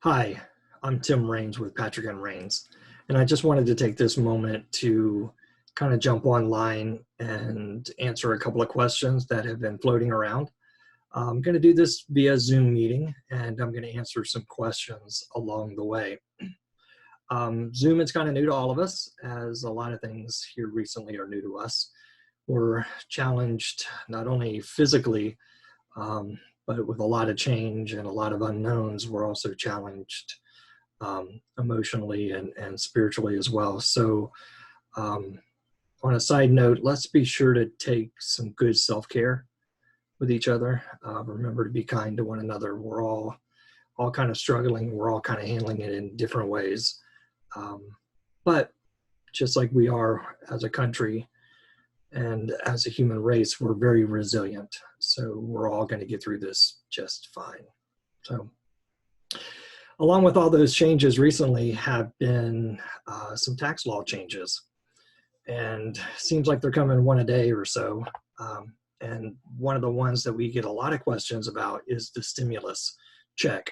Hi, I'm Tim Raines with Patrick and Raines, and I just wanted to take this moment to kind of jump online and answer a couple of questions that have been floating around. I'm going to do this via Zoom meeting, and I'm going to answer some questions along the way. Zoom is kind of new to all of us, as a lot of things here recently are new to us. We're challenged not only physically, but with a lot of change and a lot of unknowns. We're also challenged emotionally and spiritually as well. So on a side note, let's be sure to take some good self-care with each other. Remember to be kind to one another. We're all kind of struggling. We're all kind of handling it in different ways. But just like we are as a country and as a human race, we're very resilient. So we're all going to get through this just fine. So along with all those changes recently have been some tax law changes. And seems like they're coming one a day or so. And one of the ones that we get a lot of questions about is the stimulus check.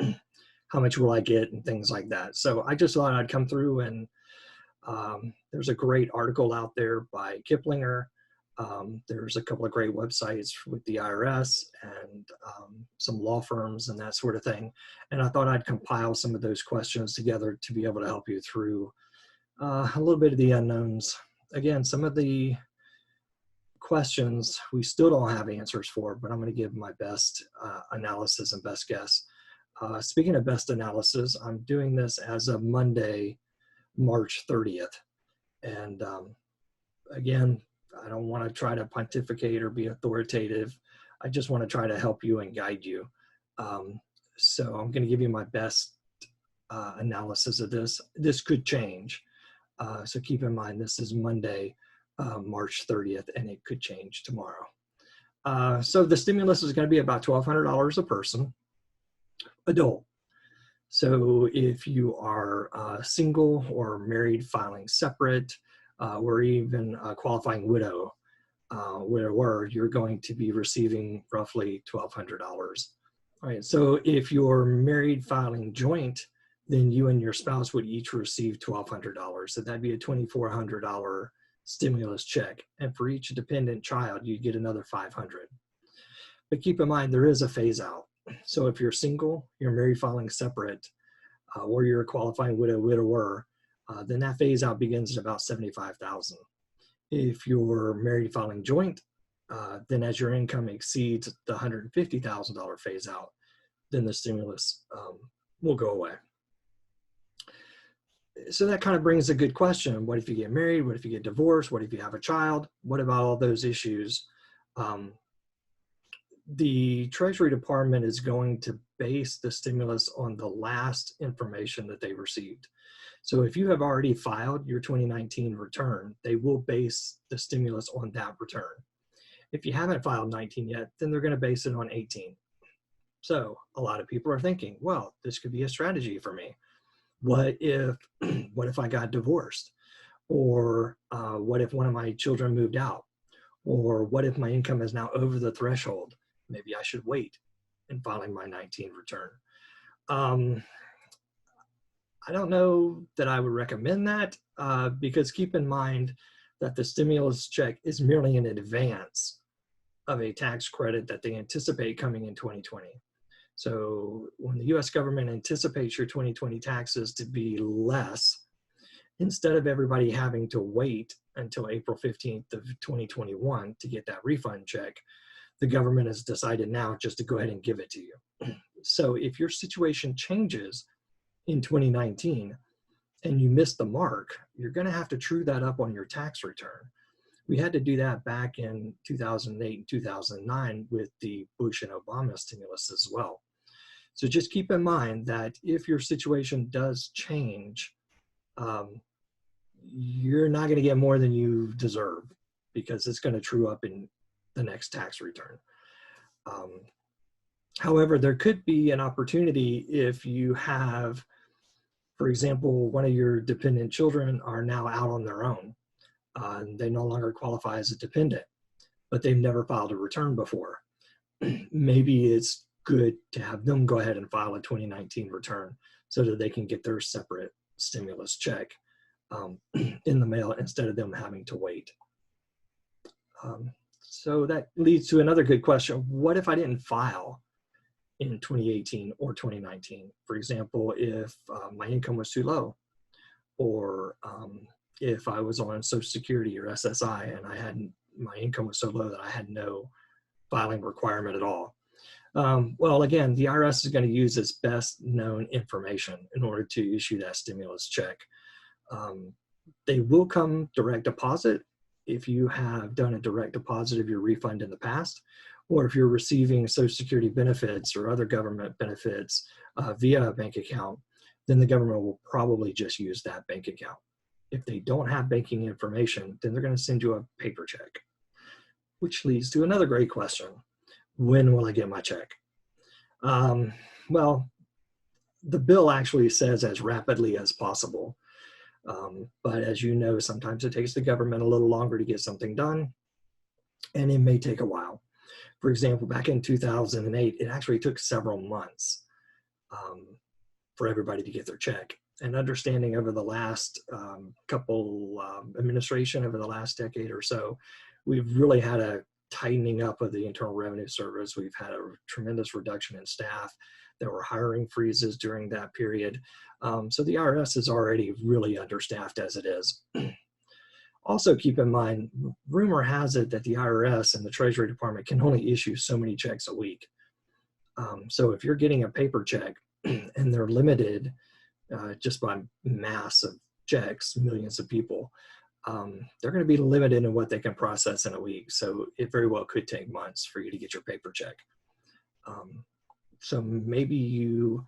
How much will I get and things like that. So I just thought I'd come through and there's a great article out there by Kiplinger. There's a couple of great websites with the IRS and some law firms and that sort of thing. And I thought I'd compile some of those questions together to be able to help you through a little bit of the unknowns. Again, some of the questions we still don't have answers for, but I'm going to give my best analysis and best guess. Speaking of best analysis, I'm doing this as of Monday, March 30th. And again, I don't want to try to pontificate or be authoritative. I just want to try to help you and guide you. So I'm going to give you my best analysis of this. This could change. So keep in mind, this is Monday, March 30th, and it could change tomorrow. So the stimulus is going to be about $1,200 a person, adult. So if you are single or married filing separate, or even a qualifying widower, you're going to be receiving roughly $1,200. All right, so if you're married filing joint, then you and your spouse would each receive $1,200. So that'd be a $2,400 stimulus check. And for each dependent child, you get another $500. But keep in mind, there is a phase out. So if you're single, you're married filing separate, or you're a qualifying widower, then that phase out begins at about $75,000. If you're married filing joint, then as your income exceeds the $150,000 phase out, then the stimulus will go away. So that kind of brings a good question. What if you get married? What if you get divorced? What if you have a child? What about all those issues? The Treasury Department is going to base the stimulus on the last information that they received. So if you have already filed your 2019 return, they will base the stimulus on that return. If you haven't filed 19 yet, then they're going to base it on 18. So a lot of people are thinking, well, this could be a strategy for me. What if I got divorced? Or what if one of my children moved out? Or what if my income is now over the threshold? Maybe I should wait in filing my 19 return. I don't know that I would recommend that because keep in mind that the stimulus check is merely in advance of a tax credit that they anticipate coming in 2020. So when the US government anticipates your 2020 taxes to be less, instead of everybody having to wait until April 15th of 2021 to get that refund check, the government has decided now just to go ahead and give it to you. So if your situation changes in 2019 and you miss the mark, you're going to have to true that up on your tax return. We had to do that back in 2008 and 2009 with the Bush and Obama stimulus as well. So just keep in mind that if your situation does change, you're not going to get more than you deserve because it's going to true up in the next tax return. However, there could be an opportunity if you have, for example, one of your dependent children are now out on their own. They no longer qualify as a dependent, but they've never filed a return before. Maybe it's good to have them go ahead and file a 2019 return so that they can get their separate stimulus check in the mail instead of them having to wait. So that leads to another good question. What if I didn't file in 2018 or 2019? For example, if my income was too low, or if I was on Social Security or SSI and my income was so low that I had no filing requirement at all. Well, again, the IRS is going to use its best known information in order to issue that stimulus check. They will come direct deposit if you have done a direct deposit of your refund in the past, or if you're receiving Social Security benefits or other government benefits via a bank account, then the government will probably just use that bank account. If they don't have banking information, then they're going to send you a paper check, which leads to another great question. When will I get my check? Well, the bill actually says as rapidly as possible. But as you know, sometimes it takes the government a little longer to get something done, and it may take a while. For example, back in 2008, it actually took several months for everybody to get their check. And understanding over the last administration over the last decade or so, we've really had a tightening up of the Internal Revenue Service. We've had a tremendous reduction in staff. There were hiring freezes during that period. So the IRS is already really understaffed as it is. Also keep in mind, rumor has it that the IRS and the Treasury Department can only issue so many checks a week. So if you're getting a paper check and they're limited just by mass of checks, millions of people, they're going to be limited in what they can process in a week. So it very well could take months for you to get your paper check. So maybe you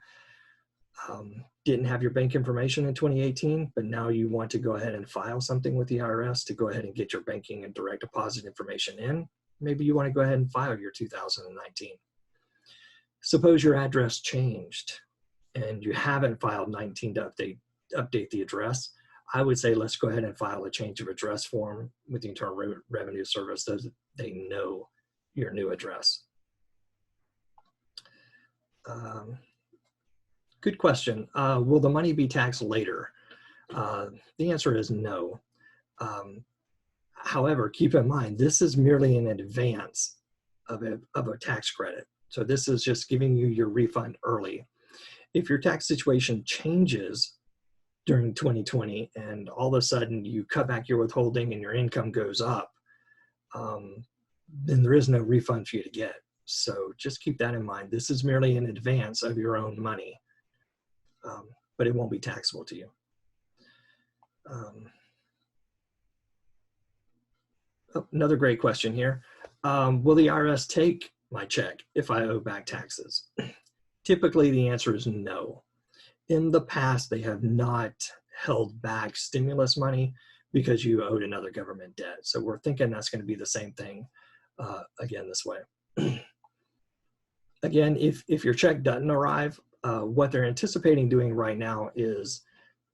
didn't have your bank information in 2018, but now you want to go ahead and file something with the IRS to go ahead and get your banking and direct deposit information in. Maybe you want to go ahead and file your 2019. Suppose your address changed and you haven't filed 19 to update the address. I would say let's go ahead and file a change of address form with the Internal Revenue Service so that they know your new address. Good question. Will the money be taxed later? The answer is no. However, keep in mind, this is merely in advance of a tax credit. So this is just giving you your refund early. If your tax situation changes during 2020 and all of a sudden you cut back your withholding and your income goes up, then there is no refund for you to get. So just keep that in mind. This is merely in advance of your own money, but it won't be taxable to you. Another great question here. Will the IRS take my check if I owe back taxes? Typically, the answer is no. In the past, they have not held back stimulus money because you owed another government debt. So we're thinking that's going to be the same thing again this way. Again, if your check doesn't arrive, what they're anticipating doing right now is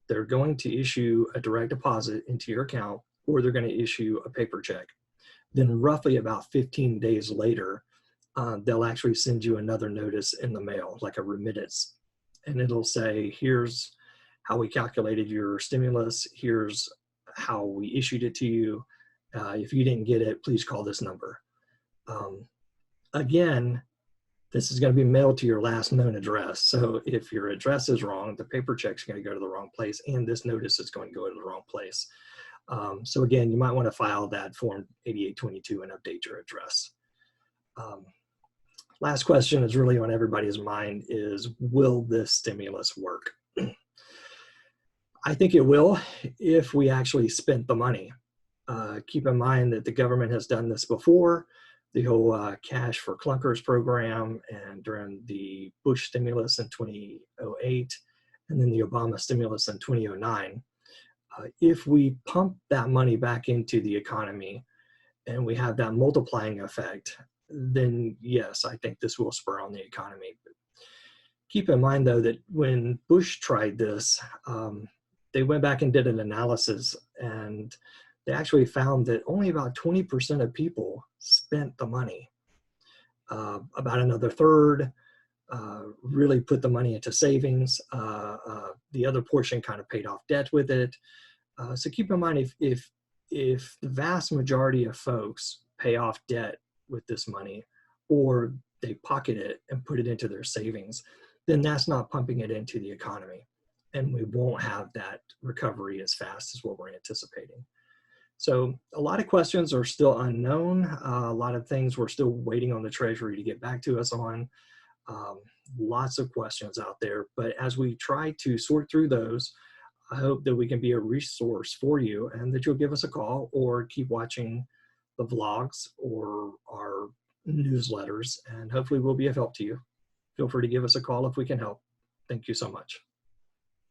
they're going to issue a direct deposit into your account, or they're going to issue a paper check. Then roughly about 15 days later, they'll actually send you another notice in the mail, like a remittance. And it'll say, here's how we calculated your stimulus. Here's how we issued it to you. If you didn't get it, please call this number. Again, this is going to be mailed to your last known address. So if your address is wrong, the paper check's going to go to the wrong place, and this notice is going to go to the wrong place. So again, you might want to file that Form 8822 and update your address. Last question is really on everybody's mind is, will this stimulus work? I think it will if we actually spent the money. Keep in mind that the government has done this before. The whole Cash for Clunkers program, and during the Bush stimulus in 2008, and then the Obama stimulus in 2009. If we pump that money back into the economy and we have that multiplying effect, then yes, I think this will spur on the economy. But keep in mind though that when Bush tried this, they went back and did an analysis, and they actually found that only about 20% of people spent the money. About another third really put the money into savings. The other portion kind of paid off debt with it. So keep in mind, if the vast majority of folks pay off debt with this money, or they pocket it and put it into their savings, then that's not pumping it into the economy. And we won't have that recovery as fast as what we're anticipating. So a lot of questions are still unknown. A lot of things we're still waiting on the Treasury to get back to us on. Lots of questions out there. But as we try to sort through those, I hope that we can be a resource for you and that you'll give us a call or keep watching the vlogs or our newsletters, and hopefully we'll be of help to you. Feel free to give us a call if we can help. Thank you so much.